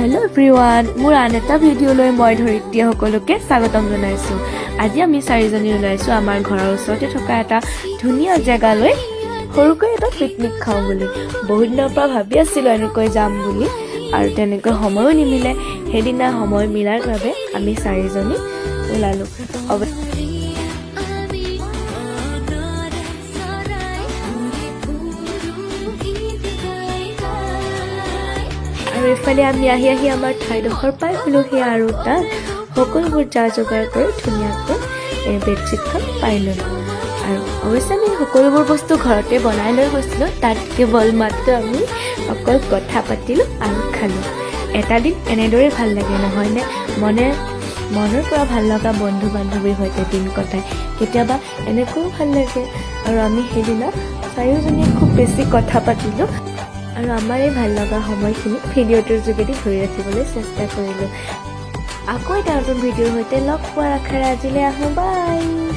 Hello everyone मोर आन एटा भिडिओলৈ মই ধৰিত্ৰী সকলোকে স্বাগতম জনাইছো। আজি আমি চাৰিজনী ওলাইছো আমাৰ ঘৰৰ ওচৰতে থকা এটা ধুনীয়া জায়গালৈ সৰুকৈ এটা পিকনিক খাও বুলি। বহুত দিনৰ পৰা ভাবি আছিলো এনেকৈ যাম বুলি আৰু তেনেকৈ সময়ো নিমিলে। হেদিনা সময় মিলাৰ বাবে আমি চাৰিজনী ওলালো। আৰু এফালে আমি আহি আমাৰ ঠাইডোখৰ পাই গ'লোহি আৰু তাত সকলোবোৰ যা যোগাৰ কৰি ধুনীয়াকৈ বেডশ্বীটখন পাই ল'লো। আৰু অৱশ্যে আমি সকলোবোৰ বস্তু ঘৰতে বনাই লৈ গৈছিলোঁ। তাত কেৱল মাত্ৰ আমি অকল কথা পাতিলোঁ আৰু খালোঁ। এটা দিন এনেদৰে ভাল লাগে নহয়নে? মনৰ পৰা ভাল লগা বন্ধু বান্ধৱীৰ সৈতে দিন কটাই কেতিয়াবা এনেকৈও ভাল লাগে। আৰু আমি সেইদিনা চাৰিওজনীয়ে খুব বেছি কথা পাতিলোঁ আৰু আমাৰ এই ভাল লগা সময়খিনি ভিডিঅ'টোৰ যোগেদি ধৰি ৰাখিবলৈ চেষ্টা কৰিলোঁ। আকৌ এটা নতুন ভিডিঅ'ৰ সৈতে লগ পোৱাৰ আশাৰে আজিলৈ আহোঁ। বাই।